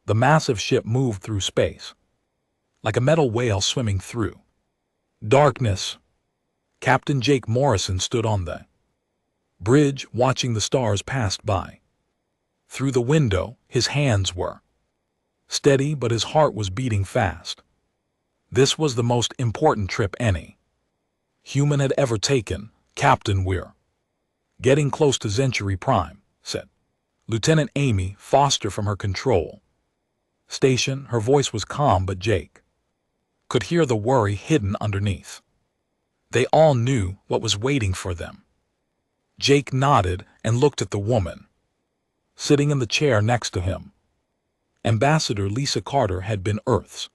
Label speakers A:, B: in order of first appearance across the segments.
A: The massive ship moved through space, like a metal whale swimming through darkness. Captain Jake Morrison stood on the bridge, watching the stars pass by. Through the window, his hands were steady, but his heart was beating fast. This was the most important trip any human had ever taken. "Captain, we're getting close to Century Prime," said Lieutenant Amy Foster from her control station. Her voice was calm, but Jake could hear the worry hidden underneath. They all knew what was waiting for them. Jake nodded and looked at the woman sitting in the chair next to him. Ambassador Lisa Carter had been Earth's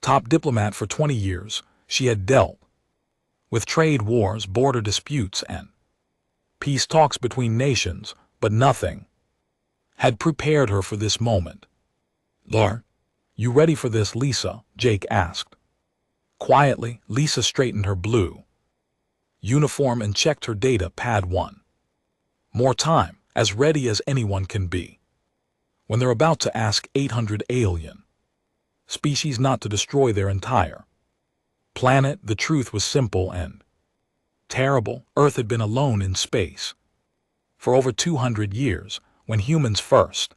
A: top diplomat for 20 years. She had dealt with trade wars, border disputes, and peace talks between nations, but nothing had prepared her for this moment. "Are you ready for this, Lisa?" Jake asked. Quietly, Lisa straightened her blue uniform and checked her data pad one more time. "As ready as anyone can be when they're about to ask 800 alien species not to destroy their entire planet." The truth was simple and terrible. Earth had been alone in space for over 200 years. When humans first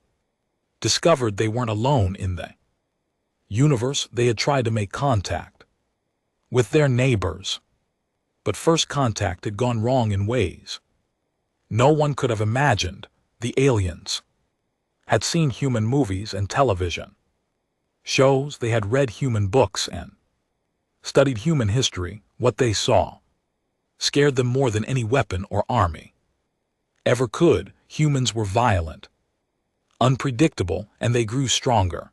A: discovered they weren't alone in the universe, they had tried to make contact with their neighbors. But first contact had gone wrong in ways no one could have imagined. The aliens had seen human movies and television shows. They had read human books and studied human history. What they saw scared them more than any weapon or army ever could. Humans were violent, unpredictable, and they grew stronger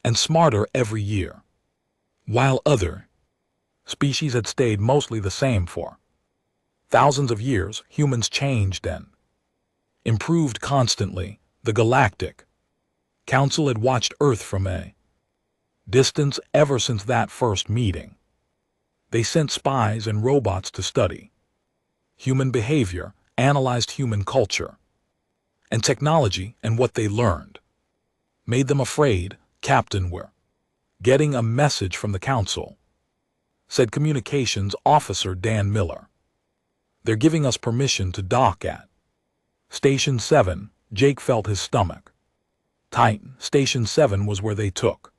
A: and smarter every year. While other species had stayed mostly the same for thousands of years, humans changed and improved constantly. The Galactic Council had watched Earth from a distance ever since that first meeting. They sent spies and robots to study human behavior, analyzed human culture and technology, and what they learned made them afraid. "Captain, we're getting a message from the Council," said Communications Officer Dan Miller. "They're giving us permission to dock at Station 7. Jake felt his stomach tighten. Station 7 was where they took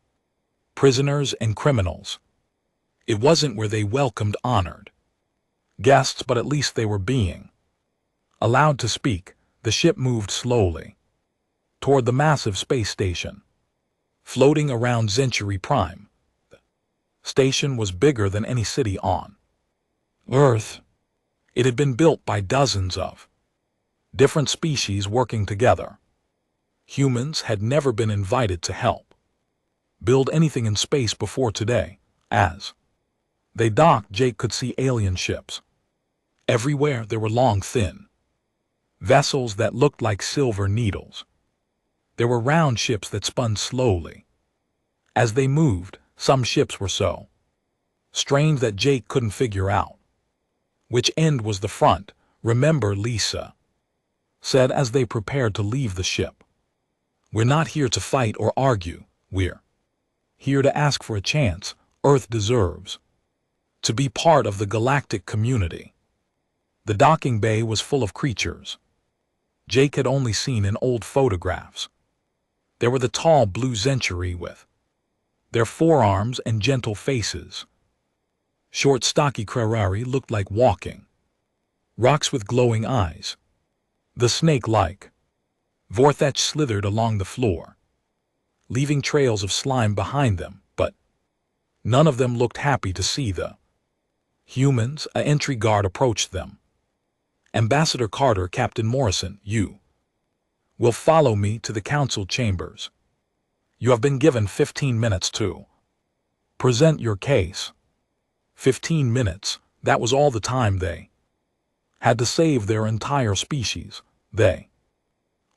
A: prisoners and criminals. It wasn't where they welcomed honored guests, but at least they were being allowed to speak. The ship moved slowly toward the massive space station floating around Century Prime. The station was bigger than any city on Earth. It had been built by dozens of different species working together. Humans had never been invited to help build anything in space before today. As they docked, Jake could see alien ships everywhere. There were long, thin vessels that looked like silver needles. There were round ships that spun slowly as they moved. Some ships were so strange that Jake couldn't figure out which end was the front. "Remember," Lisa said as they prepared to leave the ship, "we're not here to fight or argue. We're here to ask for a chance. Earth deserves to be part of the galactic community." The docking bay was full of creatures Jake had only seen in old photographs. There were the tall blue Century with their forearms and gentle faces. Short, stocky Crarari looked like walking rocks with glowing eyes. The snake-like Vorthech slithered along the floor, leaving trails of slime behind them, but none of them looked happy to see the humans. An entry guard approached them. "Ambassador Carter, Captain Morrison, you will follow me to the council chambers. You have been given 15 minutes to present your case." 15 minutes, that was all the time they had to save their entire species. They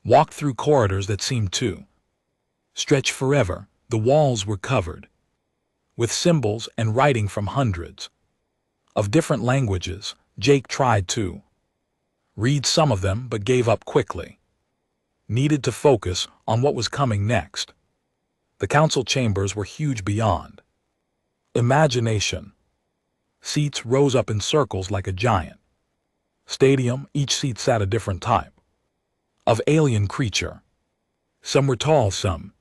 A: walked through corridors that seemed to stretch forever. The walls were covered with symbols and writing from hundreds of different languages. Jake tried to read some of them but gave up quickly. Needed to focus on what was coming next. The council chambers were huge beyond imagination. Seats rose up in circles like a giant stadium. Each seat sat a different type of alien creature. Some were tall, some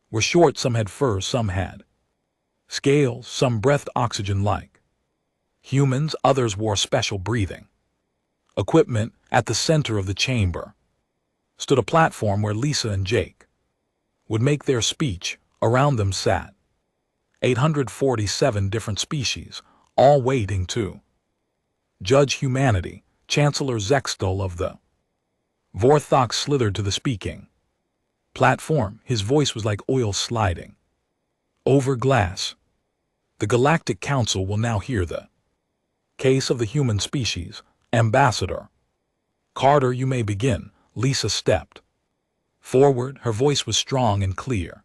A: were short, some had fur, some had scales, some breathed oxygen like humans, others wore special breathing equipment. At the center of the chamber stood a platform where Lisa and Jake would make their speech. Around them sat 847 different species, all waiting to judge humanity. Chancellor Zextel of the Vorthok slithered to the speaking platform. His voice was like oil sliding over glass. The Galactic Council will now hear the case of the human species. Ambassador Carter, you may begin. Lisa stepped forward. Her voice was strong and clear.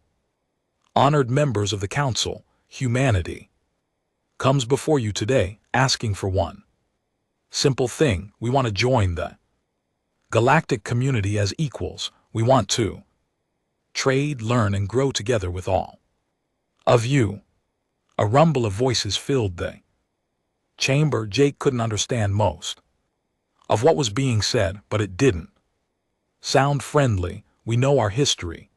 A: Honored members of the Council, humanity comes before you today asking for one simple thing. We want to join the galactic community as equals. We want to trade, learn, and grow together with all of you. A rumble of voices filled the chamber. Jake couldn't understand most of what was being said, but it didn't sound friendly. We know our history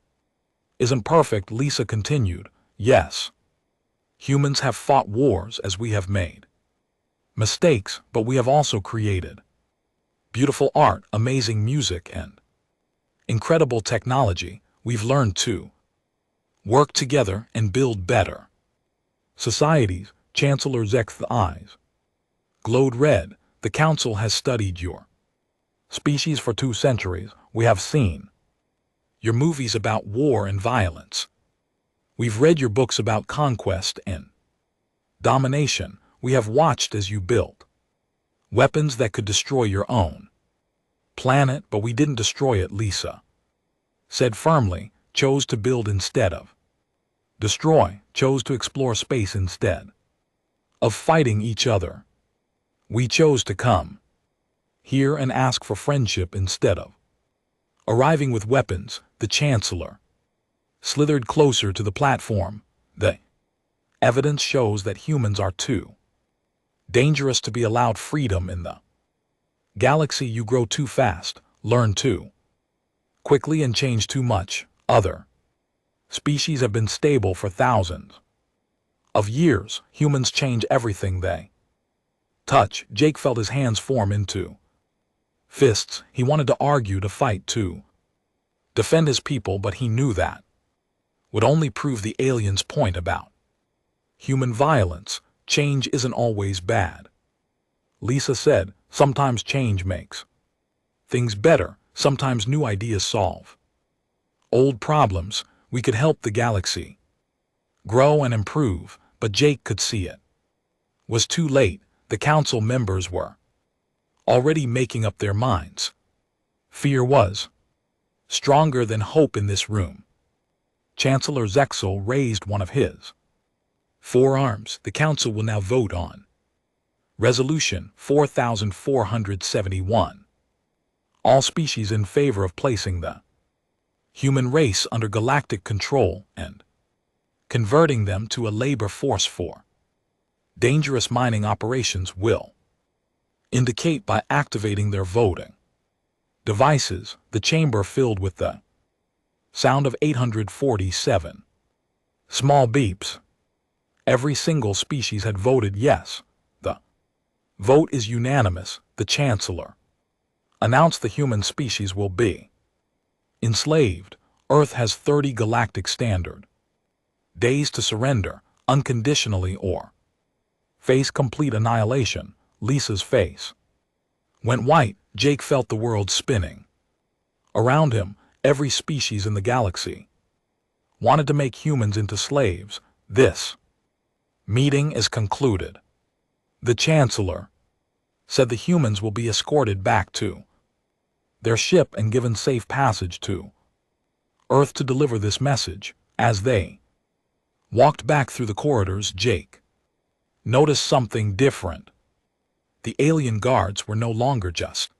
A: isn't perfect, Lisa continued. Yes, humans have fought wars as we have made mistakes, but we have also created beautiful art, amazing music, and incredible technology. We've learned to work together and build better societies. Chancellor Zek's eyes glowed red. The Council has studied your species for 2 centuries. We have seen your movies about war and violence. We've read your books about conquest and domination. We have watched as you built weapons that could destroy your own planet, but we didn't destroy it, Lisa said firmly. Chose to build instead of destroy. Chose to explore space instead of fighting each other. We chose to come here and ask for friendship instead of arriving with weapons. The Chancellor slithered closer to the platform. The evidence shows that humans are too dangerous to be allowed freedom in the galaxy. You grow too fast, learn too quickly, and change too much. Other species have been stable for thousands of years. Humans change everything they touch. Jake felt his hands form into fists. He wanted to argue, to fight, to defend his people, but he knew that would only prove the aliens' point about human violence. Change isn't always bad, Lisa said. Sometimes change makes things better. Sometimes new ideas solve old problems. We could help the galaxy grow and improve, but Jake could see it was too late. The council members were already making up their minds. Fear was stronger than hope in this room. Chancellor Zexel raised one of his forearms. The council will now vote on Resolution 4471. All species in favor of placing the human race under galactic control and converting them to a labor force for dangerous mining operations will indicate by activating their voting devices. The chamber filled with the sound of 847 small beeps. Every single species had voted yes. The vote is unanimous. The Chancellor announced the human species will be enslaved. Earth has 30 galactic standard days to surrender unconditionally or face complete annihilation. Lisa's face went white. Jake felt the world spinning around him. Every species in the galaxy wanted to make humans into slaves. This meeting is concluded. The Chancellor said the humans will be escorted back to their ship and given safe passage to Earth to deliver this message. As they walked back through the corridors, Jake noticed something different. The alien guards were no longer just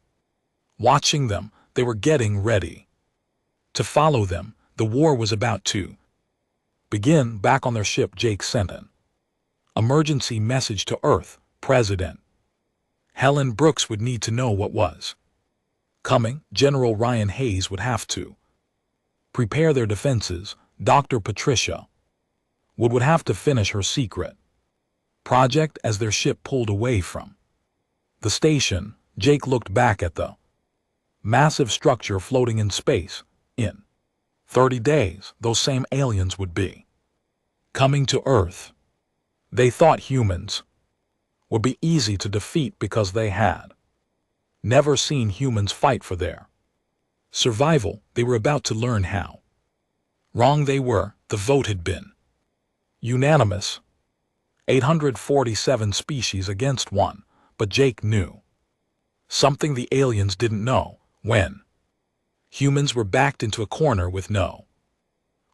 A: watching them. They were getting ready to follow them. The war was about to Begin back on their ship. Jake sent an emergency message to Earth, President. Helen Brooks would need to know what was coming. General Ryan Hayes would have to prepare their defenses. Dr. Patricia would have to finish her secret project as their ship pulled away from the station. Jake looked back at the massive structure floating in space. In 30 days, those same aliens would be coming to Earth. They thought humans would be easy to defeat because they had never seen humans fight for their survival. They were about to learn how wrong they were. The vote had been unanimous, 847 species against 1, but Jake knew something the aliens didn't know. When humans were backed into a corner with no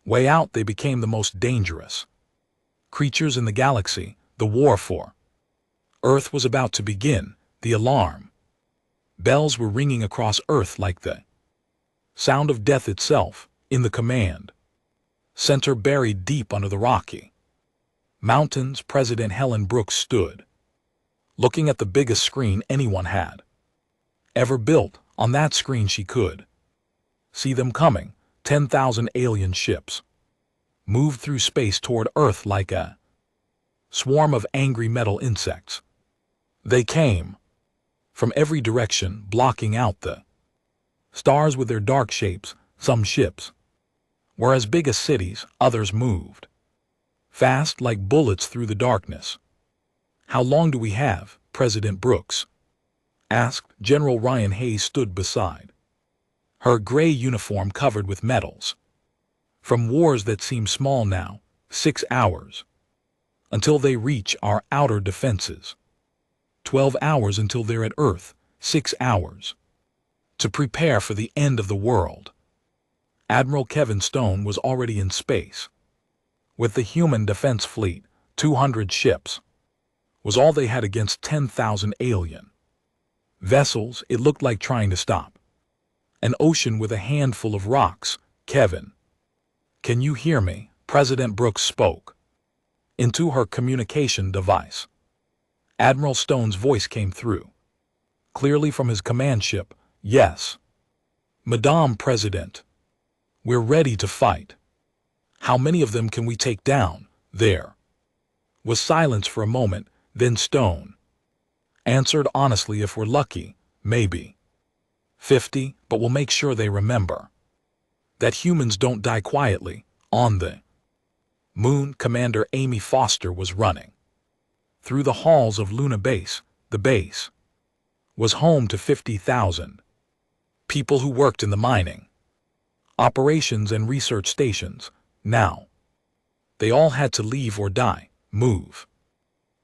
A: way out, they became the most dangerous creatures in the galaxy. The war for Earth was about to begin. The alarm bells were ringing across Earth like the sound of death itself. In the command center, buried deep under the Rocky Mountains, President Helen Brooks stood, looking at the biggest screen anyone had ever built. On that screen she could see them coming. 10,000 alien ships moved through space toward Earth like a swarm of angry metal insects. They came from every direction, blocking out the stars with their dark shapes. Some ships were as big as cities, others moved fast like bullets through the darkness. How long do we have? President Brooks asked. General Ryan Hayes stood beside her, gray uniform covered with medals from wars that seem small now. 6 hours until they reach our outer defenses. 12 hours until they're at Earth. 6 hours to prepare for the end of the world. Admiral Kevin Stone was already in space with the human defense fleet. 200 ships was all they had against 10,000 alien vessels. It looked like trying to stop an ocean with a handful of rocks. Kevin, can you hear me? President Brooks spoke into her communication device. Admiral Stone's voice came through clearly from his command ship. Yes, Madame President, we're ready to fight. How many of them can we take down? There was silence for a moment, then Stone answered honestly, if we're lucky, maybe 50, but we'll make sure they remember that humans don't die quietly. On the moon, Commander Amy Foster was running through the halls of Luna Base. The base was home to 50,000 people who worked in the mining, operations, and research stations. Now, they all had to leave or die. Move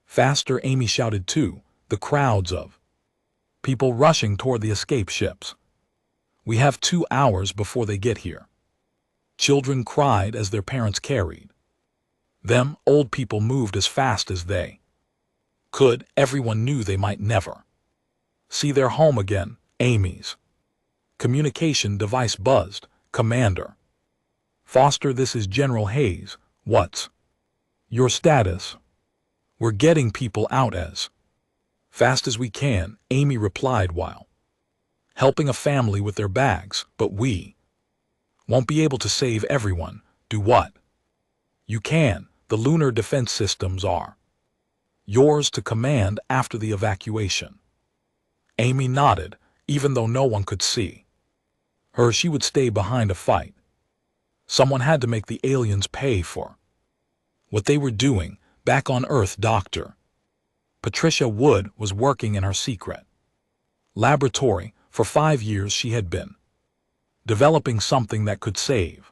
A: faster, Amy shouted to the crowds of people rushing toward the escape ships. We have 2 hours before they get here. Children cried as their parents carried them. Old people moved as fast as they could. Everyone knew they might never see their home again. Amy's communication device buzzed. Commander Foster, this is General Hayes. What's your status? We're getting people out as fast as we can, Amy replied while helping a family with their bags. But we won't be able to save everyone. Do what you can. The lunar defense systems are yours to command after the evacuation. Amy nodded. Even though no one could see her, she would stay behind to fight. Someone had to make the aliens pay for what they were doing. Back on Earth, Dr. Patricia Wood was working in her secret laboratory. For 5 years she had been developing something that could save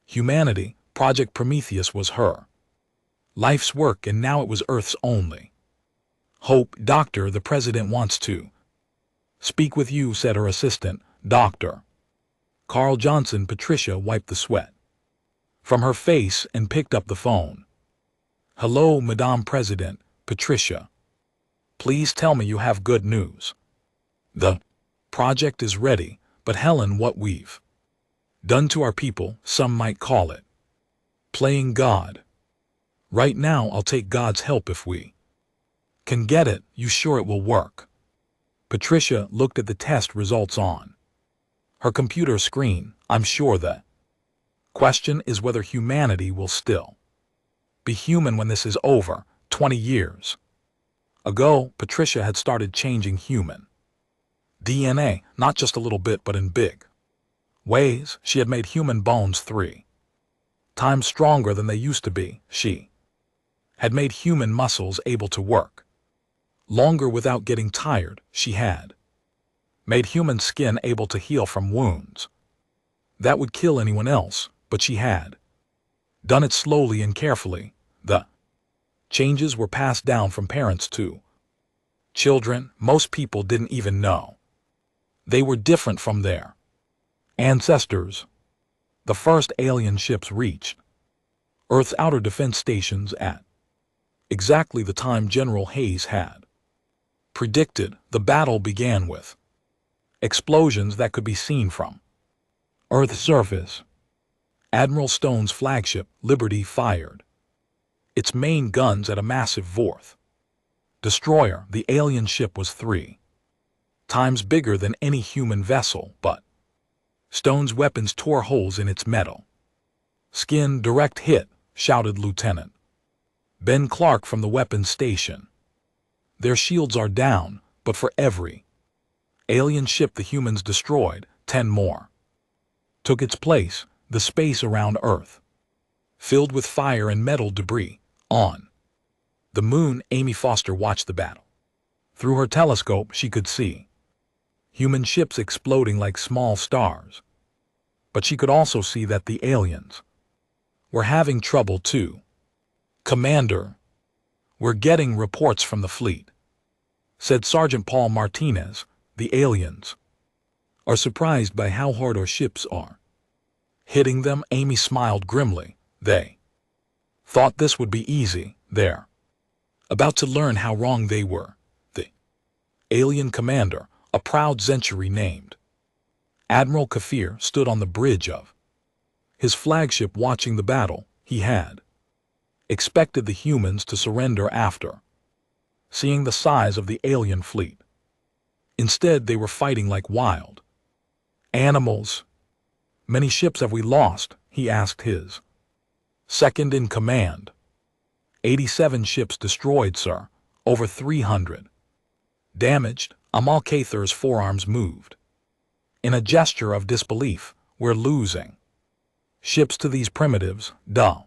A: humanity. Project Prometheus was her life's work, and now it was Earth's only hope. Doctor, the president wants to speak with you, said her assistant, Dr. Carl Johnson. Patricia wiped the sweat from her face and picked up the phone. Hello, Madame President. Patricia, please tell me you have good news. The project is ready, but Helen, what we've done to our people, some might call it Playing God. Right now I'll take God's help if we can get it. You sure it will work? Patricia looked at the test results on her computer screen. I'm sure the question is whether humanity will still be human when this is over. 20 years ago, Patricia had started changing human DNA, not just a little bit but in big ways. She had made human bones 3 times stronger than they used to be. She had made human muscles able to work longer without getting tired. She had made human skin able to heal from wounds that would kill anyone else, but she had done it slowly and carefully. The changes were passed down from parents to children. Most people didn't even know they were different from their ancestors. The first alien ships reached Earth's outer defense stations at exactly the time General Hayes had predicted. The battle began with explosions that could be seen from Earth's surface. Admiral Stone's flagship, Liberty, fired its main guns at a massive fourth destroyer. The alien ship was 3 times bigger than any human vessel, but Stone's weapons tore holes in its metal skin. Direct hit, shouted Lieutenant Ben Clark from the weapons station. Their shields are down, but for every alien ship the humans destroyed, 10 more took its place. The space around Earth filled with fire and metal debris. On the moon, Amy Foster watched the battle. Through her telescope, she could see human ships exploding like small stars. But she could also see that the aliens were having trouble too. Commander, we're getting reports from the fleet, said Sergeant Paul Martinez. The aliens are surprised by how hard our ships are hitting them. Amy smiled grimly. They thought this would be easy. They're about to learn how wrong they were. The alien commander, a proud century named Admiral Kafir, stood on the bridge of his flagship watching the battle. He had expected the humans to surrender after seeing the size of the alien fleet. Instead, they were fighting like wild animals. Many ships have we lost? He asked his second in command. 87 ships destroyed, sir. Over 300 damaged. Amal Kathir's forearms moved in a gesture of disbelief. We're losing ships to these primitives. Duh.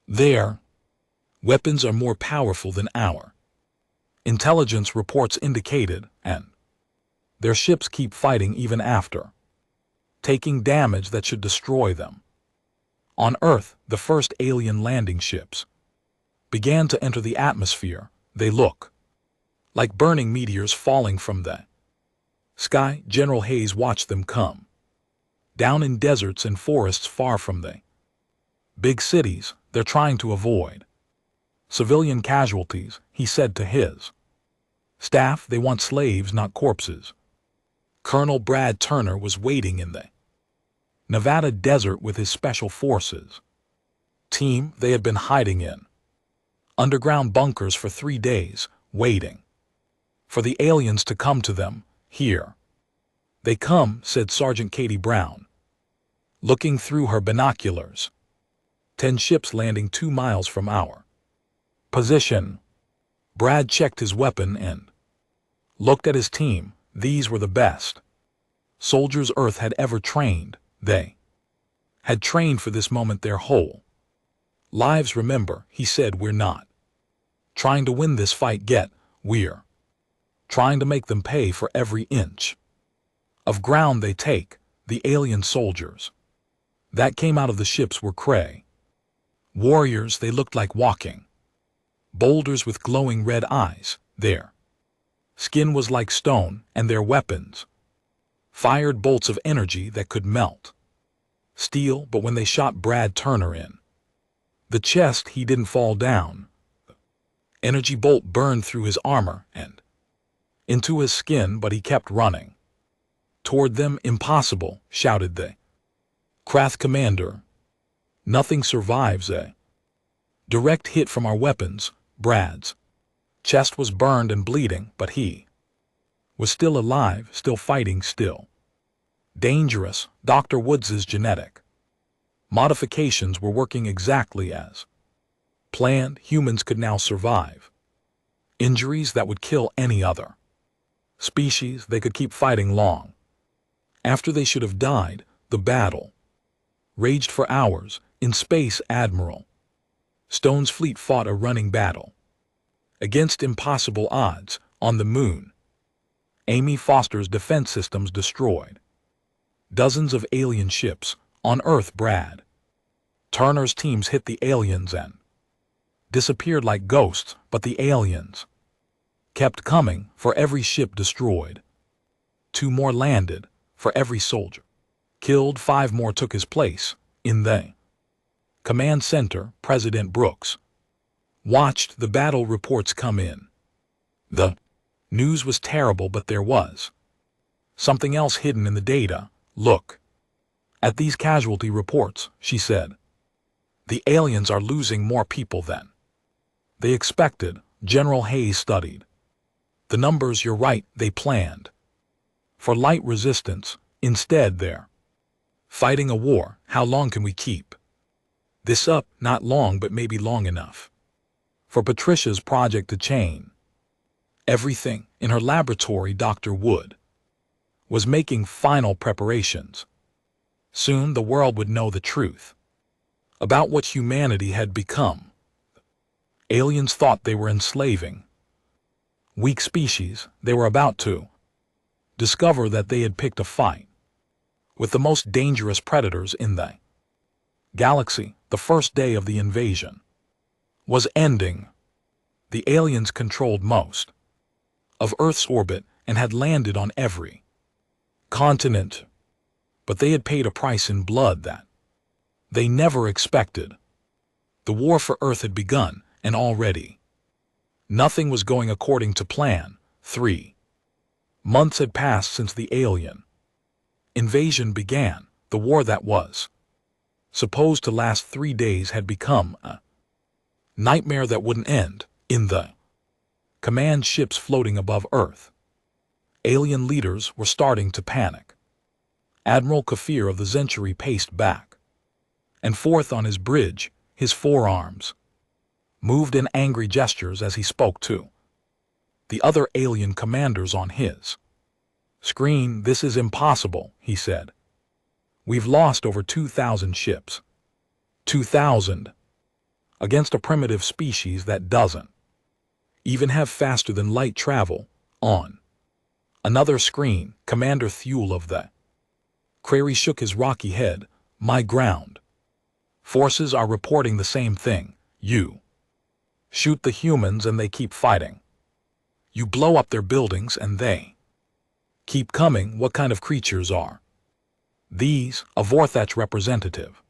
A: Their weapons are more powerful than our intelligence reports indicated, and their ships keep fighting even after taking damage that should destroy them. On Earth, the first alien landing ships began to enter the atmosphere. They look like burning meteors falling from the sky. General Hayes watched them come down in deserts and forests far from the big cities. They're trying to avoid civilian casualties, he said to his staff. They want slaves, not corpses. Colonel Brad Turner was waiting in the Nevada desert with his special forces team. They had been hiding in underground bunkers for 3 days, waiting for the aliens to come to them. Here they come, said Sergeant Katie Brown, looking through her binoculars. 10 ships landing 2 miles from our position. Brad checked his weapon and looked at his team. These were the best soldiers Earth had ever trained. They had trained for this moment their whole lives. Remember, he said, we're not trying to win this fight yet. We're trying to make them pay for every inch of ground they take. The alien soldiers that came out of the ships were Cray warriors. They looked like walking boulders with glowing red eyes. Their skin was like stone, and their weapons fired bolts of energy that could melt steel. But when they shot Brad Turner in the chest, he didn't fall down. The energy bolt burned through his armor and into his skin, but he kept running toward them. Impossible, shouted the Krath commander. Nothing survives a direct hit from our weapons. Brad's chest was burned and bleeding, but he was still alive, still fighting, still dangerous. Dr. Woods's genetic modifications were working exactly as planned. Humans could now survive injuries that would kill any other species. They could keep fighting long after they should have died. The battle raged for hours. In space, Admiral Stone's fleet fought a running battle against impossible odds. On the moon, Amy Foster's defense systems destroyed dozens of alien ships. On Earth, Brad Turner's teams hit the aliens and disappeared like ghosts, but the aliens kept coming. For every ship destroyed, 2 more landed. For every soldier killed, 5 more took his place. In the command center, President Brooks watched the battle reports come in. The news was terrible, but there was something else hidden in the data. Look at these casualty reports, she said. The aliens are losing more people than they expected. General Hayes studied the numbers. You're right, they planned for light resistance. Instead, they're fighting a war. How long can we keep this up? Not long, but maybe long enough for Patricia's project to chain everything. In her laboratory, Dr. Wood was making final preparations. Soon the world would know the truth about what humanity had become. Aliens thought they were enslaving weak species. They were about to discover that they had picked a fight with the most dangerous predators in the galaxy. The first day of the invasion was ending. The aliens controlled most of Earth's orbit and had landed on every continent, but they had paid a price in blood that they never expected. The war for Earth had begun, and already nothing was going according to plan. 3 months had passed since the alien invasion began. The war that was supposed to last 3 days had become a nightmare that wouldn't end. In the command ships floating above Earth, alien leaders were starting to panic. Admiral Kafir of the Century paced back and forth on his bridge. His forearms moved in angry gestures as he spoke to the other alien commanders on his screen. This is impossible, he said. We've lost over 2,000 ships. 2,000 against a primitive species that doesn't even have faster than light travel. On another screen, Commander Thule of the Crary shook his rocky head. My ground forces are reporting the same thing. You shoot the humans and they keep fighting. You blow up their buildings and they keep coming. What kind of creatures are these? A Vorthach representative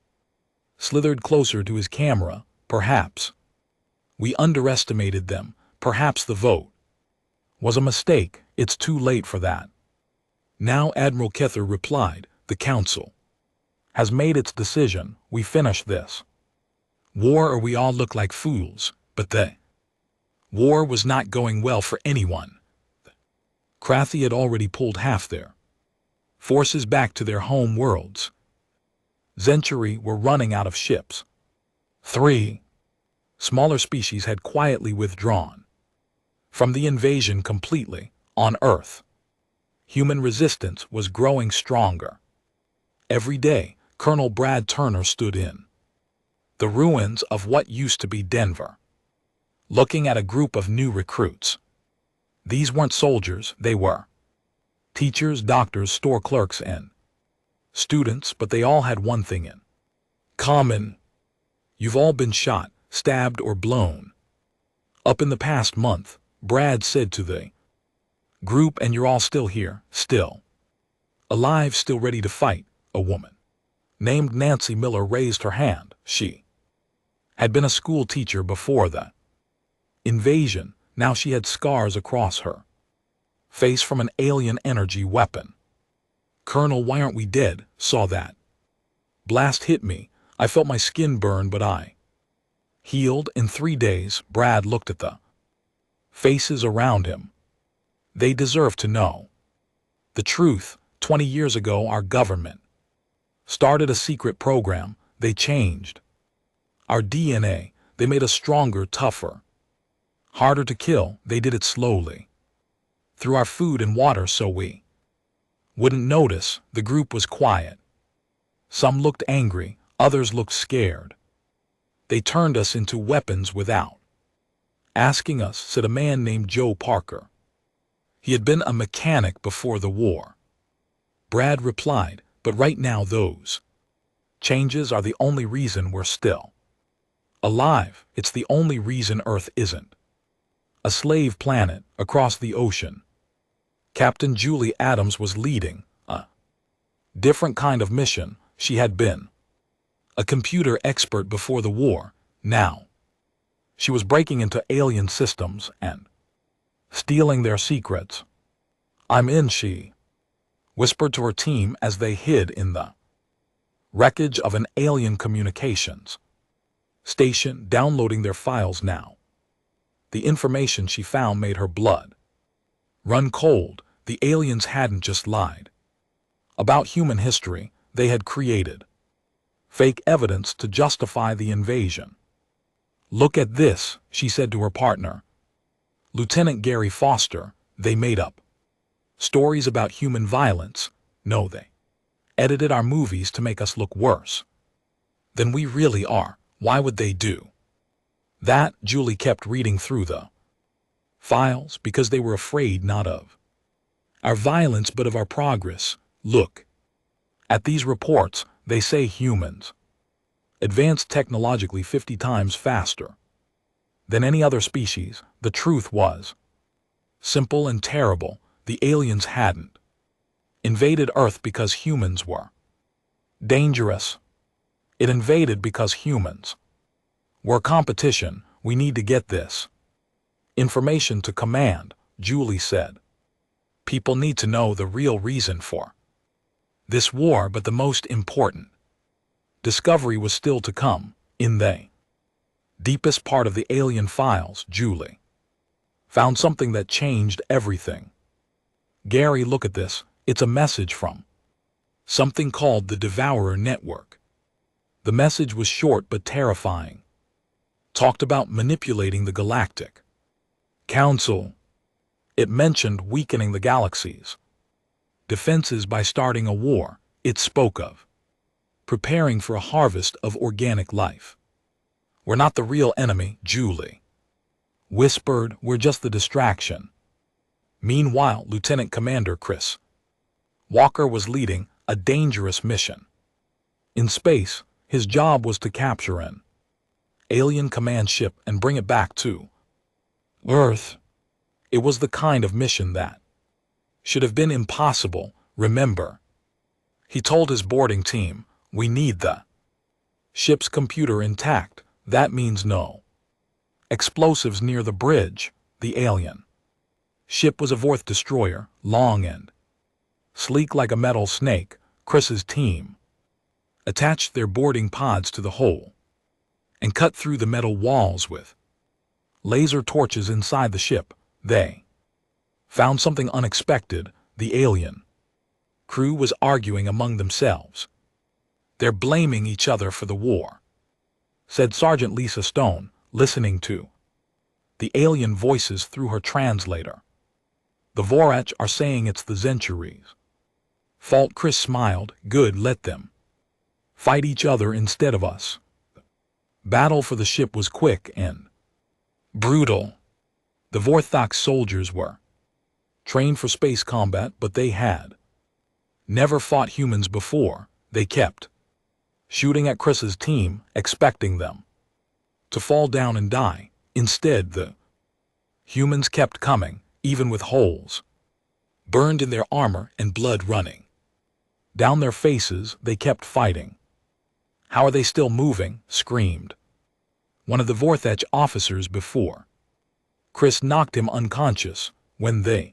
A: slithered closer to his camera. Perhaps we underestimated them. Perhaps the vote was a mistake. It's too late for that now, Admiral Kether replied. The Council has made its decision. We finish this war or we all look like fools. But the war was not going well for anyone. Krathi had already pulled half their forces back to their home worlds. Zenturi were running out of ships. 3 smaller species had quietly withdrawn from the invasion completely. On Earth, human resistance was growing stronger. Every day, Colonel Brad Turner stood in the ruins of what used to be Denver, looking at a group of new recruits. These weren't soldiers, they were teachers, doctors, store clerks, and students, but they all had one thing in common. You've all been shot, stabbed, or blown up in the past month, Brad said to the group, and you're all still here, still alive, still ready to fight. A woman named Nancy Miller raised her hand. She had been a school teacher before the invasion. Now she had scars across her face from an alien energy weapon. Colonel, why aren't we dead? Saw that blast hit me. I felt my skin burn, but I healed in 3 days. Brad looked at the faces around him. They deserve to know the truth. 20 years ago, our government started a secret program. They changed our DNA. They made us stronger, tougher, harder to kill. They did it slowly, through our food and water, so we wouldn't notice. The group was quiet. Some looked angry, others looked scared. They turned us into weapons without asking us, said a man named Joe Parker. He had been a mechanic before the war. Brad replied, but right now those changes are the only reason we're still alive. It's the only reason Earth isn't a slave planet. Across the ocean, Captain Julie Adams was leading a different kind of mission. She had been a computer expert before the war. Now she was breaking into alien systems and stealing their secrets. I'm in, she whispered to her team as they hid in the wreckage of an alien communications station, downloading their files now. The information she found made her blood run cold. The aliens hadn't just lied about human history, they had created fake evidence to justify the invasion. Look at this, she said to her partner, Lieutenant Gary Foster. They made up stories about human violence. No, they edited our movies to make us look worse than we really are. Why would they do that? Julie kept reading through the files because they were afraid not of our violence but of our progress. Look at these reports. They say humans advanced technologically 50 times faster than any other species. The truth was simple and terrible. The aliens hadn't invaded Earth because humans were dangerous. It invaded because humans were competition. We need to get this information to command, Julie said. People need to know the real reason for this war, but the most important discovery was still to come. In the deepest part of the alien files, Julie found something that changed everything. Gary, look at this. It's a message from something called the Devourer Network. The message was short but terrifying. Talked about manipulating the Galactic Council. It mentioned weakening the galaxy's defenses by starting a war. It spoke of preparing for a harvest of organic life. We're not the real enemy, Julie whispered. We're just the distraction. Meanwhile, Lieutenant Commander Chris Walker was leading a dangerous mission in space. His job was to capture an alien command ship and bring it back to Earth. It was the kind of mission that should have been impossible. Remember, he told his boarding team, we need the ship's computer intact. That means no explosives near the bridge. The alien ship was a Vorth destroyer, long and sleek like a metal snake. Chris's team attached their boarding pods to the hull and cut through the metal walls with laser torches inside the ship. They found something unexpected. The alien crew was arguing among themselves. They're blaming each other for the war, said Sergeant Lisa Stone, listening to the alien voices through her translator. The Vorach are saying it's the Zenturies' fault. Chris smiled. Good, let them fight each other instead of us. Battle for the ship was quick and brutal. The Vorthok soldiers were trained for space combat, but they had never fought humans before. They kept shooting at Chris's team, expecting them to fall down and die. Instead, the humans kept coming, even with holes burned in their armor and blood running down their faces. They kept fighting. How are they still moving? Screamed one of the Vorthach officers before Chris knocked him unconscious. When the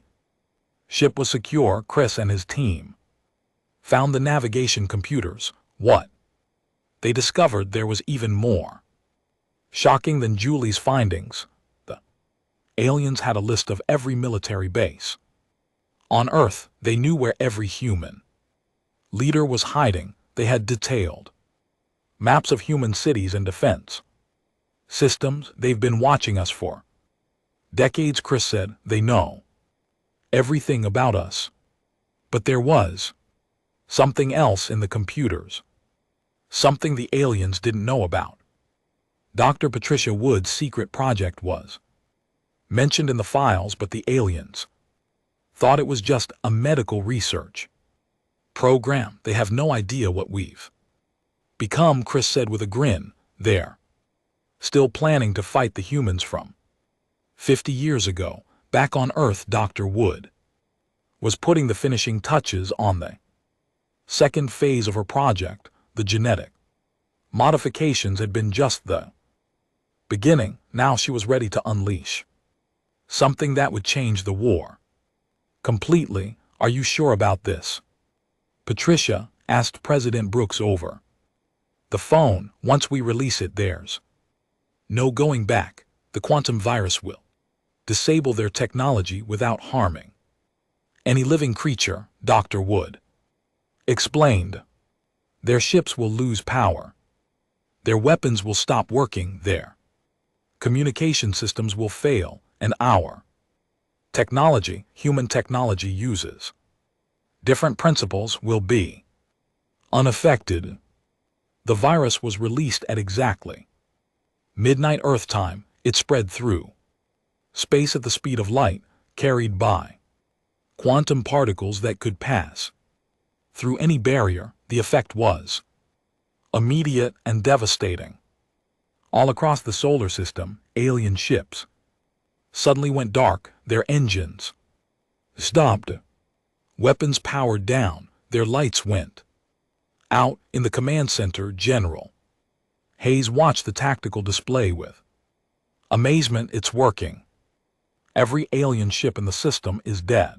A: ship was secure, Chris and his team found the navigation computers. What they discovered there was even more. Shocking than Julie's findings, the aliens had a list of every military base. On Earth, they knew where every human leader was hiding. They had detailed maps of human cities and defense systems. They've been watching us for decades, Chris said. They know everything about us. But there was something else in the computers. Something the aliens didn't know about. Dr. Patricia Wood's secret project was mentioned in the files, but the aliens thought it was just a medical research program. They have no idea what we've become, Chris said with a grin. They're still planning to fight the humans from 50 years ago. Back on Earth, Dr. Wood was putting the finishing touches on the second phase of her project. The genetic modifications had been just the beginning. Now she was ready to unleash something that would change the war completely. Are you sure about this, Patricia asked President Brooks over the phone. Once we release it, there's no going back. The quantum virus will disable their technology without harming any living creature, Dr. Wood explained. Their ships will lose power. Their weapons will stop working. Their communication systems will fail. And our technology, human technology, uses different principles, will be unaffected. The virus was released at exactly midnight Earth time. It spread through space at the speed of light, carried by quantum particles that could pass through any barrier. The effect was immediate and devastating. All across the solar system, alien ships suddenly went dark. Their engines stopped. Weapons powered down. Their lights went out. In the command center, General Hayes watched the tactical display with amazement. It's working. Every alien ship in the system is dead.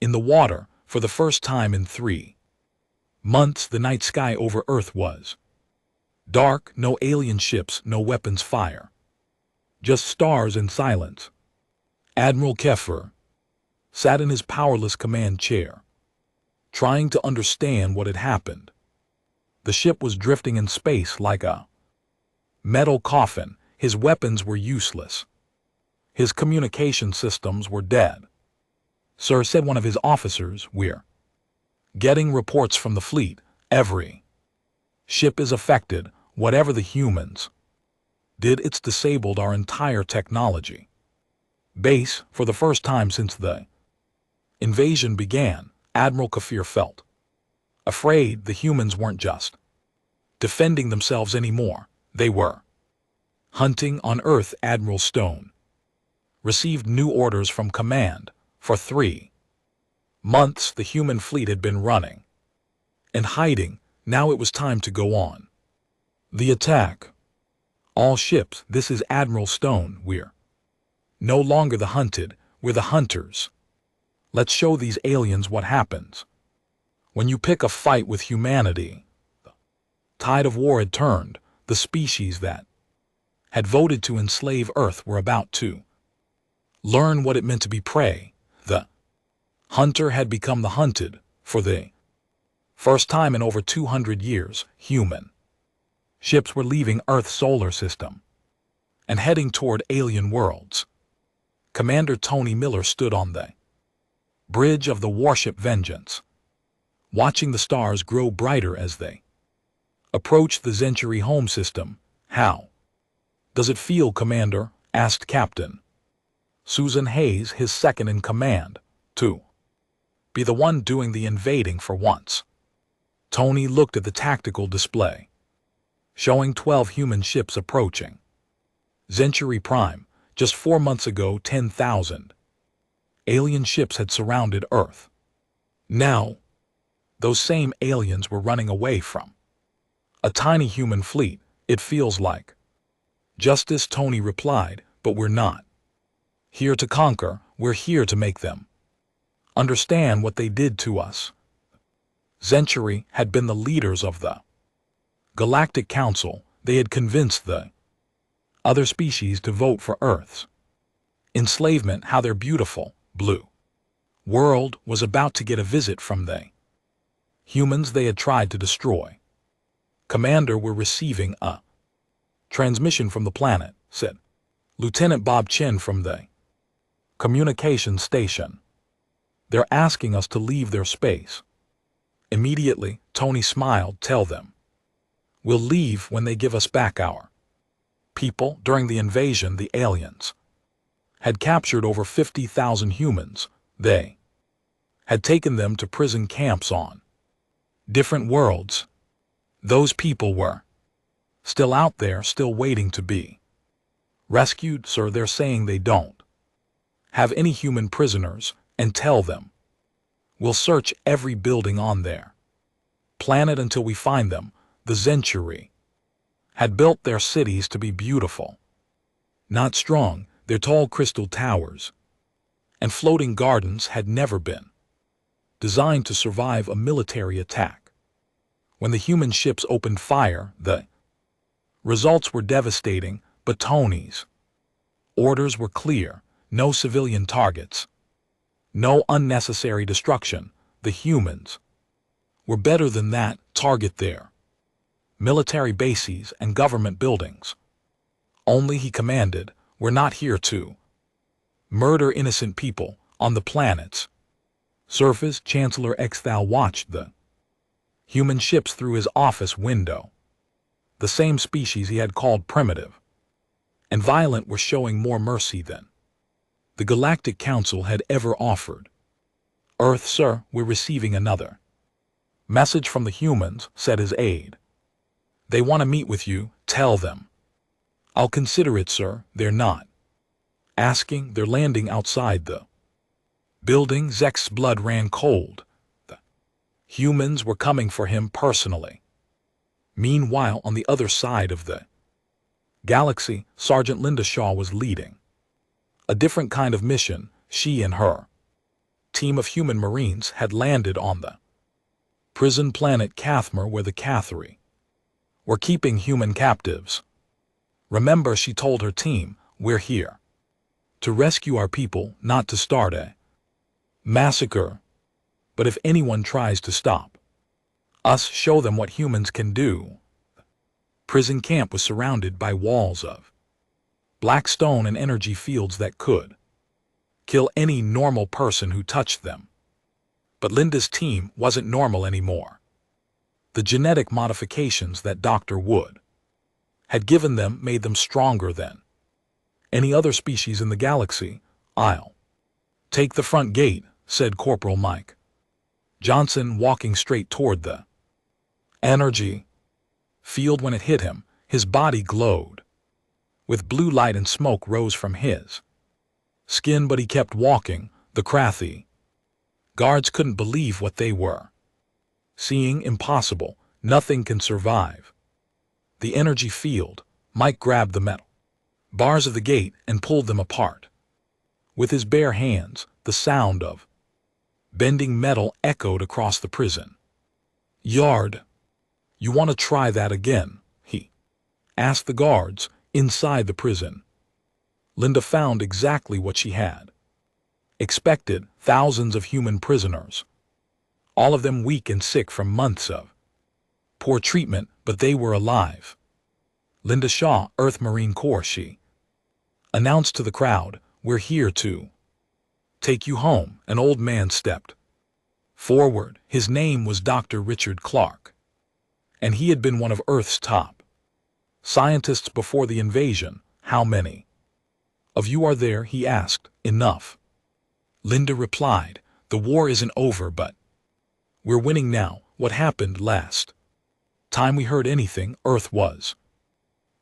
A: In the water, for the first time in 3 months, the night sky over Earth was dark. No alien ships, no weapons fire. Just stars and silence. Admiral Keffer sat in his powerless command chair, trying to understand what had happened. The ship was drifting in space like a metal coffin. His weapons were useless. His communication systems were dead. Sir, said one of his officers, we're getting reports from the fleet. Every ship is affected. Whatever the humans did, it's disabled our entire technology base. For the first time since the invasion began, Admiral Kafir felt afraid. The humans weren't just defending themselves anymore. They were hunting on Earth. Admiral Stone received new orders from command. For 3 months, the human fleet had been running and hiding. Now it was time to go on the attack. All ships, this is Admiral Stone. We're no longer the hunted, we're the hunters. Let's show these aliens what happens when you pick a fight with humanity. The tide of war had turned. The species that had voted to enslave Earth were about to learn what it meant to be prey. The hunter had become the hunted. For the first time in over 200 years, human ships were leaving Earth's solar system and heading toward alien worlds. Commander Tony Miller stood on the bridge of the warship Vengeance, watching the stars grow brighter as they approached the Century home system. How does it feel, Commander? Asked Captain Susan Hayes, his second in command, to be the one doing the invading for once. Tony looked at the tactical display, showing 12 human ships approaching Century Prime. Just 4 months ago, 10,000 alien ships had surrounded Earth. Now, those same aliens were running away from a tiny human fleet. It feels like justice, Tony replied, but we're not here to conquer. We're here to make them understand what they did to us. Century had been the leaders of the Galactic Council, they had convinced the other species to vote for Earth's enslavement. How their beautiful, blue world was about to get a visit from the humans they had tried to destroy. Commander, we're receiving a transmission from the planet, said Lieutenant Bob Chen from the communications station. They're asking us to leave their space. Immediately, Tony smiled. Tell them we'll leave when they give us back our people. During the invasion, the aliens had captured over 50,000 humans. They had taken them to prison camps on different worlds. Those people were still out there, still waiting to be rescued, sir. They're saying they don't have any human prisoners, and tell them we'll search every building on their planet until we find them. The Century had built their cities to be beautiful, not strong. Their tall crystal towers and floating gardens had never been designed to survive a military attack. When the human ships opened fire, the results were devastating, but Tony's orders were clear: no civilian targets, no unnecessary destruction. The humans were better than that. Target their military bases and government buildings only, he commanded. We're not here to murder innocent people on the planet's surface. Chancellor Xthal watched the human ships through his office window. The same species he had called primitive and violent were showing more mercy than the Galactic Council had ever offered. Earth, sir, we're receiving another message from the humans, said his aide. They want to meet with you. Tell them I'll consider it, sir. They're not asking, they're landing outside the building. Zek's blood ran cold. The humans were coming for him personally. Meanwhile, on the other side of the galaxy, Sergeant Linda Shaw was leading a different kind of mission. She and her team of human Marines had landed on the prison planet Cathmer, where the Cathari were keeping human captives. Remember, she told her team, we're here to rescue our people, not to start a massacre. But if anyone tries to stop us, show them what humans can do. Prison camp was surrounded by walls of black stone and energy fields that could kill any normal person who touched them. But Linda's team wasn't normal anymore. The genetic modifications that Dr. Wood had given them made them stronger than any other species in the galaxy. I'll take the front gate, said Corporal Mike Johnson, walking straight toward the energy field. When it hit him, his body glowed with blue light and smoke rose from his skin, but he kept walking. The Krathi guards couldn't believe what they were seeing. Impossible. Nothing can survive the energy field. Mike grabbed the metal bars of the gate and pulled them apart with his bare hands. The sound of bending metal echoed across the prison yard. You want to try that again? He asked the guards inside the prison. Linda found exactly what she had expected: thousands of human prisoners, all of them weak and sick from months of poor treatment, but they were alive. Linda Shaw, Earth Marine Corps, she announced to the crowd, we're here to take you home. An old man stepped forward. His name was Dr. Richard Clark, and he had been one of Earth's top scientists before the invasion. How many of you are there? He asked. Enough, Linda replied. The war isn't over, but we're winning now. What happened last time we heard anything? Earth was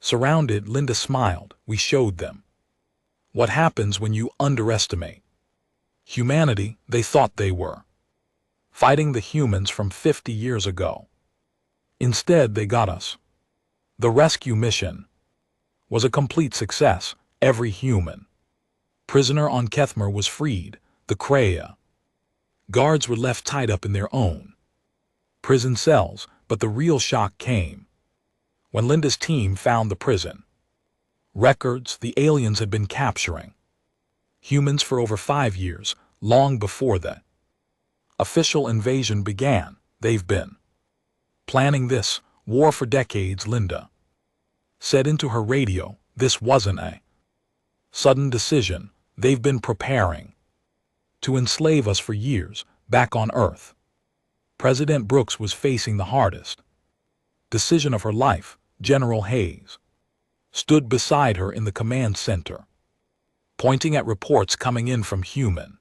A: surrounded. Linda smiled. We showed them what happens when you underestimate humanity. They thought they were fighting the humans from 50 years ago. Instead, they got us. The rescue mission was a complete success. Every human prisoner on Kethmer was freed. The Kreia guards were left tied up in their own prison cells, but the real shock came when Linda's team found the prison records the aliens had been capturing humans for over 5 years, long before the official invasion began. They've been planning this war for decades, Linda said into her radio. This wasn't a sudden decision. They've been preparing to enslave us for years back on Earth. President Brooks was facing the hardest decision of her life. General Hayes stood beside her in the command center, pointing at reports coming in from human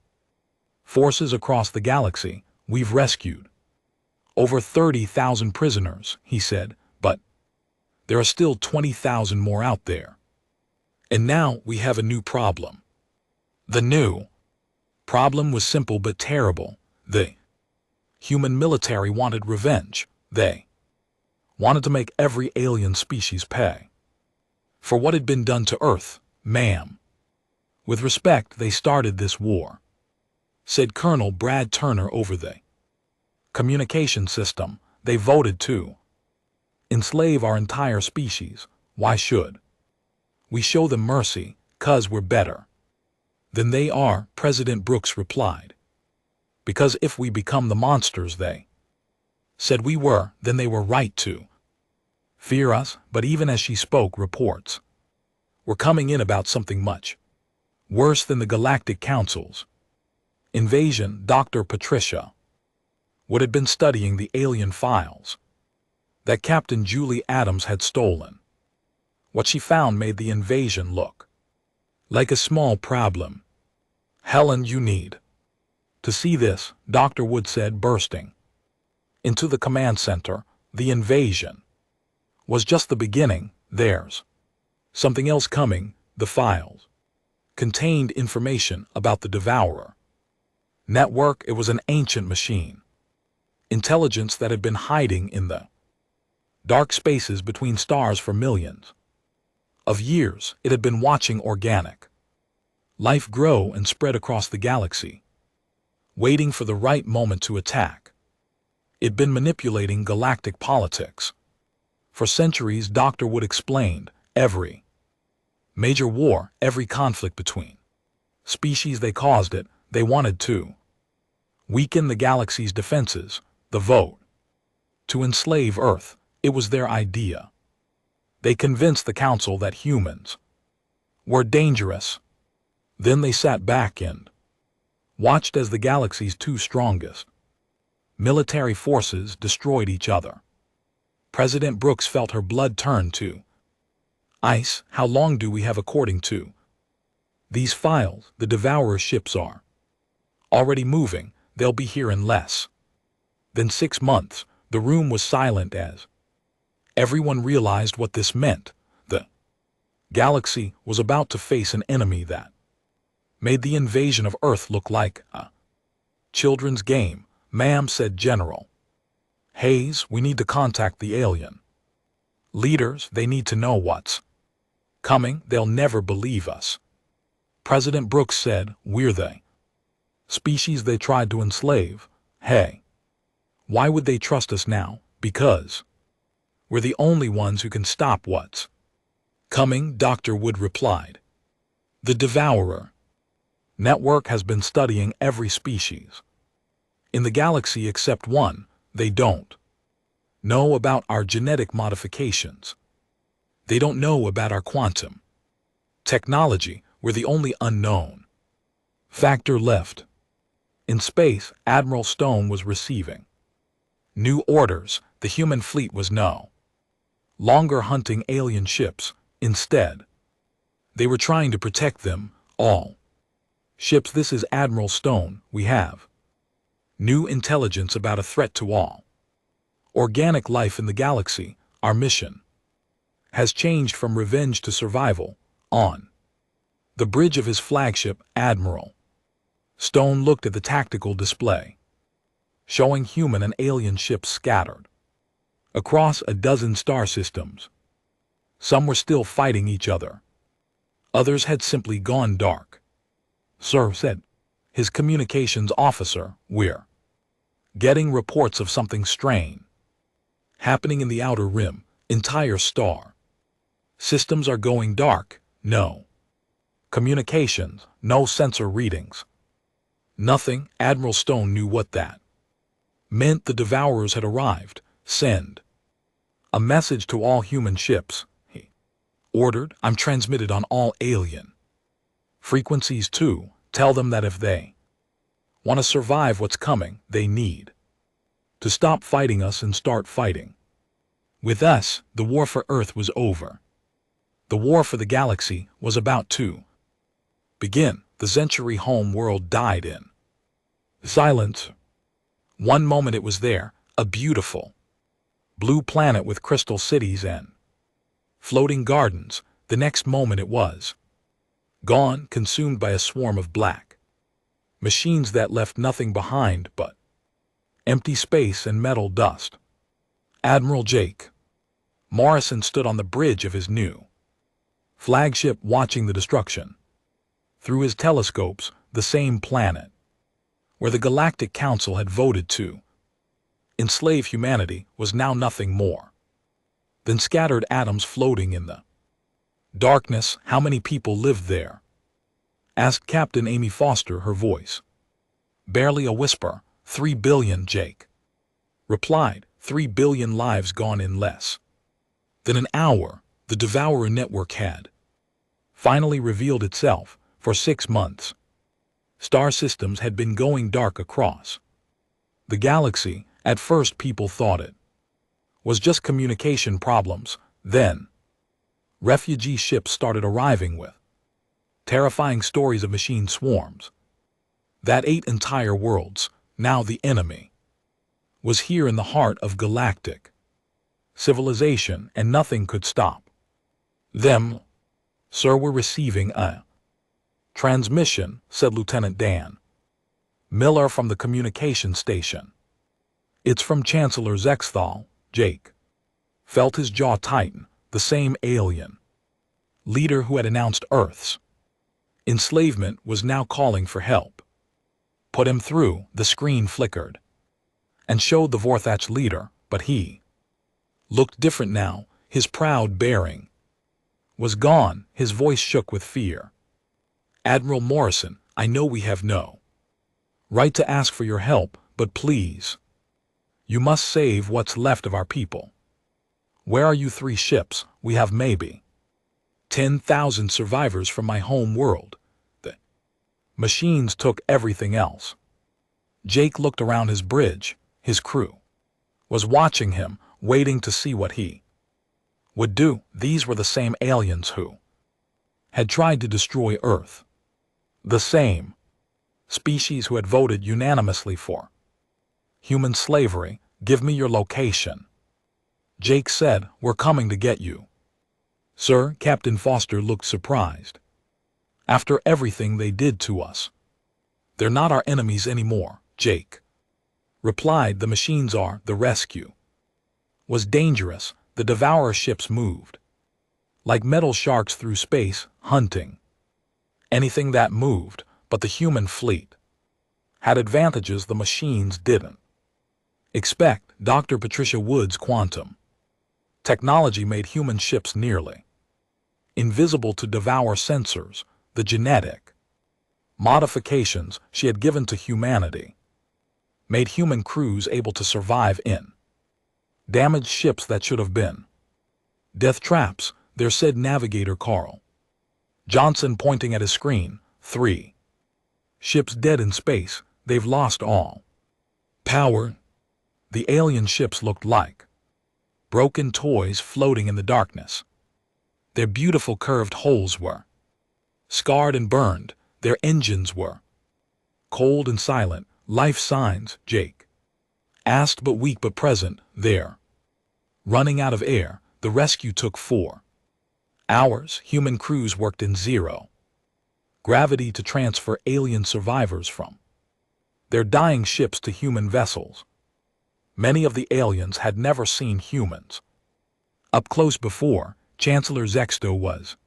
A: forces across the galaxy. We've rescued over 30,000 prisoners, he said, but there are still 20,000 more out there. And now we have a new problem. The new problem was simple but terrible. The human military wanted revenge. They wanted to make every alien species pay for what had been done to Earth, ma'am. With respect, they started this war, said Colonel Brad Turner over the communication system. They voted to enslave our entire species. Why should we show them mercy? 'Cause we're better than they are, President Brooks replied. Because if we become the monsters they said we were, then they were right to fear us. But even as she spoke, reports were coming in about something much worse than the Galactic Council's invasion. Dr. Patricia Wood had been studying the alien files that Captain Julie Adams had stolen. What she found made the invasion look like a small problem. Helen, you need to see this, Dr. Wood said, bursting into the command center. The invasion was just the beginning. There's something else coming. The files contained information about the Devourer network. It was an ancient machine intelligence that had been hiding in the dark spaces between stars for millions of years. It had been watching organic life grow and spread across the galaxy, waiting for the right moment to attack. It'd been manipulating galactic politics for centuries. Dr. Wood explained. Every major war, every conflict between species, they caused it. They wanted to weaken the galaxy's defenses. The vote to enslave Earth, it was their idea. They convinced the Council that humans were dangerous. Then they sat back and watched as the galaxy's two strongest military forces destroyed each other. President Brooks felt her blood turn to ice. How long do we have? According to these files, the Devourer ships are already moving. They'll be here in less than 6 months. The room was silent as everyone realized what this meant. The galaxy was about to face an enemy that made the invasion of Earth look like a children's game. Ma'am, said General Hayes, we need to contact the alien leaders. They need to know what's coming. They'll never believe us. President Brooks said, we're the species they tried to enslave. Hey, why would they trust us now? Because we're the only ones who can stop what's coming, Dr. Wood replied. The Devourer network has been studying every species in the galaxy except one. They don't know about our genetic modifications. They don't know about our quantum technology. We're the only unknown factor left. In space, Admiral Stone was receiving new orders. The human fleet was no longer hunting alien ships. Instead, they were trying to protect them all. Ships, this is Admiral Stone. We have new intelligence about a threat to all organic life in the galaxy. Our mission has changed from revenge to survival. On the bridge of his flagship, Admiral Stone looked at the tactical display, showing human and alien ships scattered across a dozen star systems. Some were still fighting each other. Others had simply gone dark. Sir, said his communications officer, we're getting reports of something strange happening in the outer rim. Entire star. Systems are going dark, no. Communications, no sensor readings. Nothing. Admiral Stone knew what that meant. The Devourers had arrived. Send a message to all human ships, he ordered. I'm transmitted on all alien frequencies too. Tell them that if they want to survive what's coming, they need to stop fighting us and start fighting with us. The war for Earth was over. The war for the galaxy was about to begin. The century home world died in silence. One moment it was there, a beautiful blue planet with crystal cities and floating gardens. The next moment it was gone, consumed by a swarm of black machines that left nothing behind but empty space and metal dust. Admiral Jake Morrison stood on the bridge of his new flagship, watching the destruction through his telescopes. The same planet where the Galactic Council had voted to enslave humanity was now nothing more than scattered atoms floating in the darkness. How many people lived there? Asked Captain Amy Foster, her voice barely a whisper. 3 billion, Jake replied. 3 billion lives gone in less than an hour. The Devourer network had finally revealed itself. For 6 months, star systems had been going dark across the galaxy. At first people thought it was just communication problems. Then refugee ships started arriving with terrifying stories of machine swarms that ate entire worlds. Now the enemy was here in the heart of galactic civilization, and nothing could stop them. Sir, we're receiving a transmission, said Lieutenant Dan Miller from the communication station. It's from Chancellor Zexthal. Jake felt his jaw tighten. The same alien leader who had announced Earth's enslavement was now calling for help. Put him through. The screen flickered and showed the Vorthach leader, but he looked different now. His proud bearing was gone. His voice shook with fear. Admiral Morrison, I know we have no right to ask for your help, but please, you must save what's left of our people. Where are you? 3 ships. We have maybe 10,000 survivors from my home world. The machines took everything else. Jake looked around his bridge. His crew was watching him, waiting to see what he would do. These were the same aliens who had tried to destroy Earth. The same species who had voted unanimously for human slavery. Give me your location. Jake said, we're coming to get you. Sir, Captain Foster looked surprised. After everything they did to us, they're not our enemies anymore, Jake replied. The machines are. The rescue was dangerous. The Devourer ships moved like metal sharks through space, hunting anything that moved, but the human fleet had advantages the machines didn't expect. Dr. Patricia Wood's quantum technology made human ships nearly invisible to Devourer sensors. The genetic modifications she had given to humanity made human crews able to survive in damaged ships that should have been death traps. There, said Navigator Carl Johnson, pointing at his screen. 3 ships dead in space. They've lost all power. The alien ships looked like broken toys floating in the darkness. Their beautiful curved hulls were scarred and burned. Their engines were cold and silent. Life signs, Jake asked, but weak but present. They're running out of air. The rescue took 4 hours. Human crews worked in 0 gravity to transfer alien survivors from their dying ships to human vessels. Many of the aliens had never seen humans up close before. Chancellor Zexto was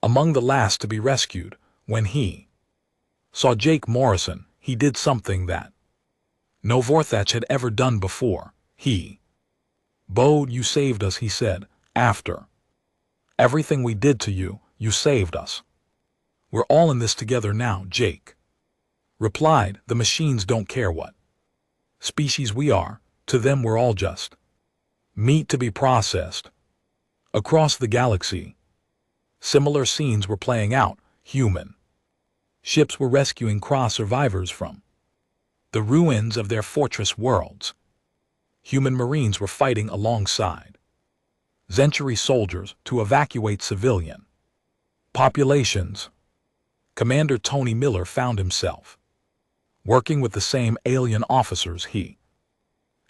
A: among the last to be rescued. When he saw Jake Morrison, he did something that no Vorthach had ever done before. He Bode, you saved us, he said. After everything we did to you, you saved us. We're all in this together now, Jake replied. The machines don't care what species we are. To them we're all just meat to be processed. Across the galaxy, similar scenes were playing out. Human ships were rescuing Cross survivors from the ruins of their fortress worlds. Human marines were fighting alongside Century soldiers to evacuate civilian populations. Commander Tony Miller found himself working with the same alien officers he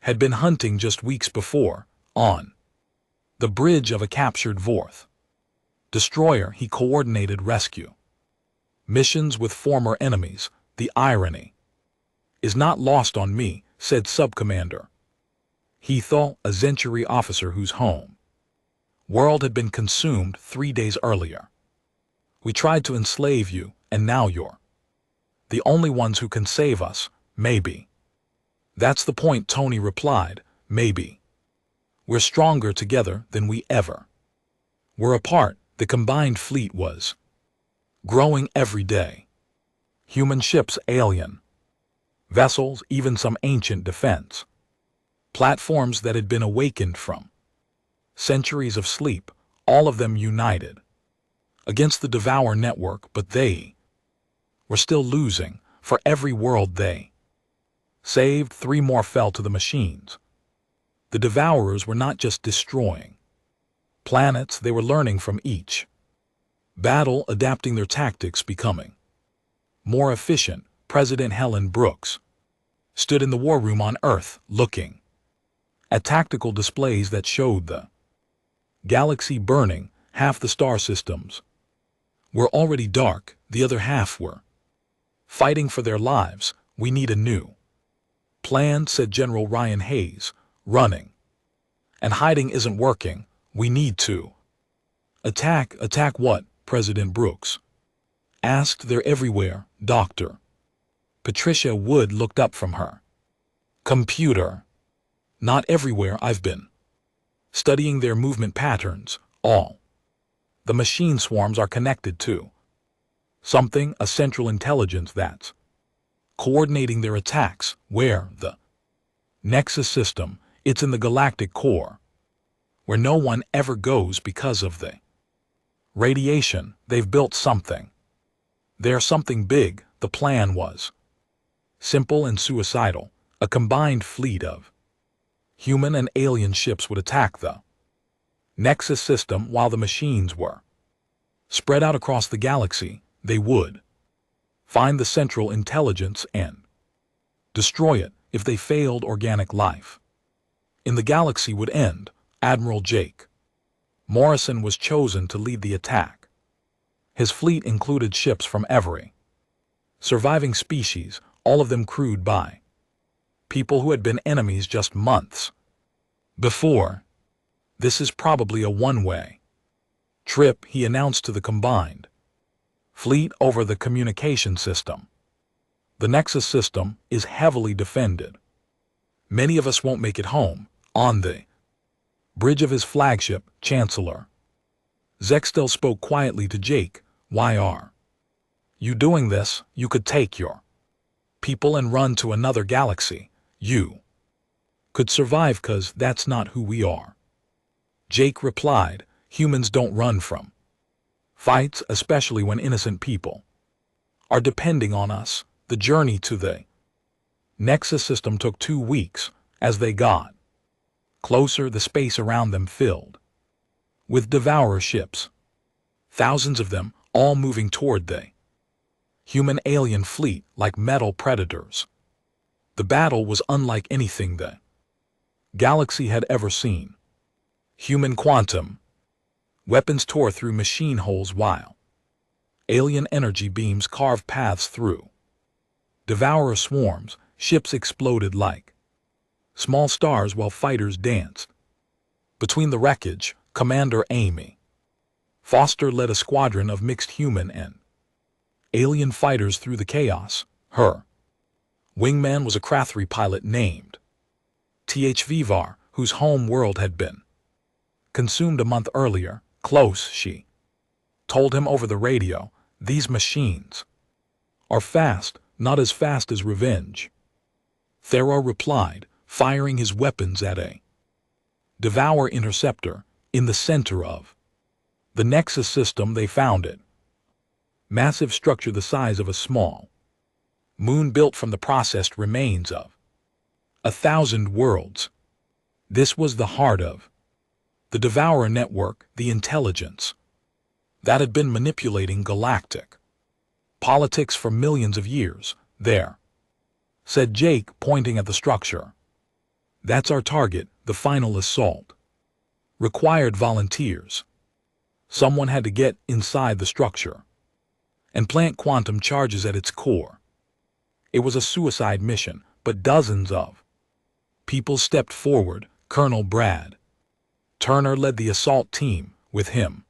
A: had been hunting just weeks before, on the bridge of a captured Vorth destroyer. He coordinated rescue missions with former enemies. The irony is not lost on me, said Subcommander Heathall, a Century officer whose home world had been consumed 3 days earlier. We tried to enslave you, and now you're the only ones who can save us. Maybe that's the point, Tony replied. Maybe we're stronger together than we ever were apart. The combined fleet was growing every day. Human ships, alien vessels, even some ancient defense platforms that had been awakened from centuries of sleep, all of them united against the Devour network. But they were still losing. For every world they saved, 3 more fell to the machines. The Devourers were not just destroying planets, they were learning from each battle, adapting their tactics, becoming more efficient. President Helen Brooks stood in the war room on Earth, looking at tactical displays that showed the galaxy burning. Half the star systems were already dark, the other half were fighting for their lives. We need a new plan, said General Ryan Hayes. Running and hiding isn't working. We need to attack. Attack what? President Brooks asked. They're everywhere. Dr. Patricia Wood looked up from her computer. Not everywhere. I've been studying their movement patterns. All the machine swarms are connected to something, a central intelligence that's coordinating their attacks. Where? The Nexus system. It's in the galactic core, where no one ever goes because of the radiation. They've built something. There's something big. The plan was simple and suicidal. A combined fleet of human and alien ships would attack the Nexus system while the machines were spread out across the galaxy. They would find the central intelligence and destroy it. If they failed, organic life in the galaxy would end. Admiral Jake Morrison was chosen to lead the attack. His fleet included ships from every surviving species, all of them crewed by people who had been enemies just months before. This is probably a one-way trip, he announced to the combined fleet over the communication system. The Nexus system is heavily defended. Many of us won't make it home. On the bridge of his flagship, Chancellor Zextel spoke quietly to Jake. Why are you doing this? You could take your people and run to another galaxy. You could survive, 'cause that's not who we are. Jake replied. Humans don't run from fights, especially when innocent people are depending on us. The journey to the Nexus system took 2 weeks. As they got closer, the space around them filled with Devourer ships, thousands of them, all moving toward the human-alien fleet like metal predators. The battle was unlike anything the galaxy had ever seen. Human quantum weapons tore through machine holes while alien energy beams carved paths through Devourer swarms. Ships exploded like small stars while fighters danced between the wreckage. Commander Amy Foster led a squadron of mixed human and alien fighters through the chaos. Her wingman was a Krathri pilot named HFY, whose home world had been consumed a month earlier. Close, she told him over the radio. These machines are fast, not as fast as revenge. Theron replied, firing his weapons at a Devour interceptor in the center of the Nexus system. They found it. Massive structure the size of a small moon built from the processed remains of 1,000 worlds. This was the heart of the Devourer network, the intelligence that had been manipulating galactic politics for millions of years. There, said Jake, pointing at the structure. That's our target. The final assault required volunteers. Someone had to get inside the structure and plant quantum charges at its core. It was a suicide mission, but dozens of people stepped forward. Colonel Brad Turner led the assault team. With him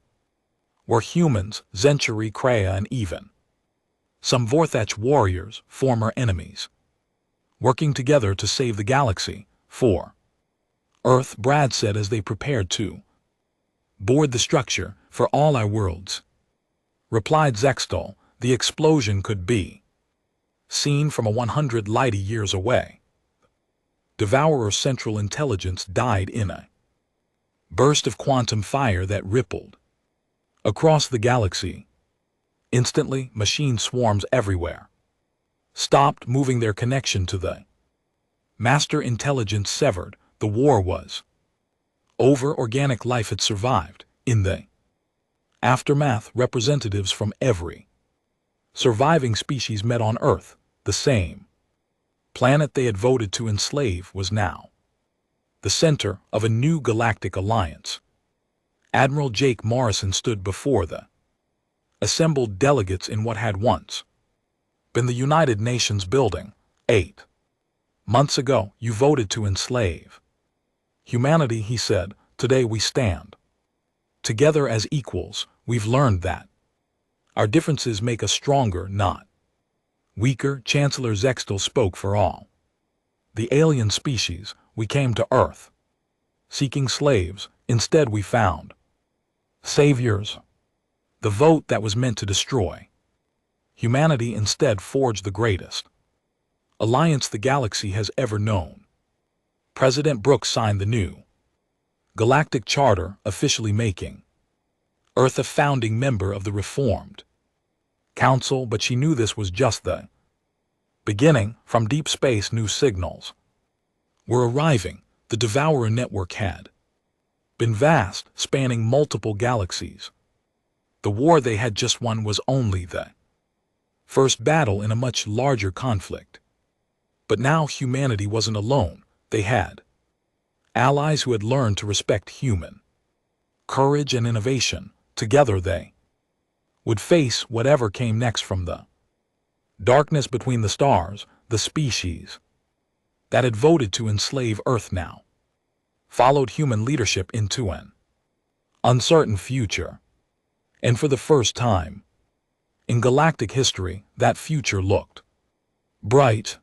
A: were humans, Zenchuri, Krea, and even some Vorthach warriors, former enemies, working together to save the galaxy. For Earth, Brad said as they prepared to board the structure. For all our worlds, replied Zextal. The explosion could be seen from 100 light-years away. Devourer's central intelligence died in a burst of quantum fire that rippled across the galaxy. Instantly, machine swarms everywhere stopped moving. Their connection to the master intelligence severed. The war was over. Organic life had survived. In the aftermath, representatives from every surviving species met on Earth. The same planet they had voted to enslave was now the center of a new galactic alliance. Admiral Jake Morrison stood before the assembled delegates in what had once been the United Nations building. 8 months ago, you voted to enslave humanity, he said. Today we stand together as equals. We've learned that our differences make us stronger, not weaker. Chancellor Zextal spoke for all the alien species. We came to Earth seeking slaves. Instead we found saviors. The vote that was meant to destroy humanity instead forged the greatest alliance the galaxy has ever known. President Brooks signed the new Galactic Charter, officially making Earth a founding member of the Reformed Council, but she knew this was just the beginning. From deep space, new signals were arriving. The Devourer network had been vast, spanning multiple galaxies. The war they had just won was only the first battle in a much larger conflict. But now humanity wasn't alone. They had allies who had learned to respect human courage and innovation. Together they would face whatever came next. From the darkness between the stars, the species that had voted to enslave Earth now followed human leadership into an uncertain future. And for the first time in galactic history, that future looked bright.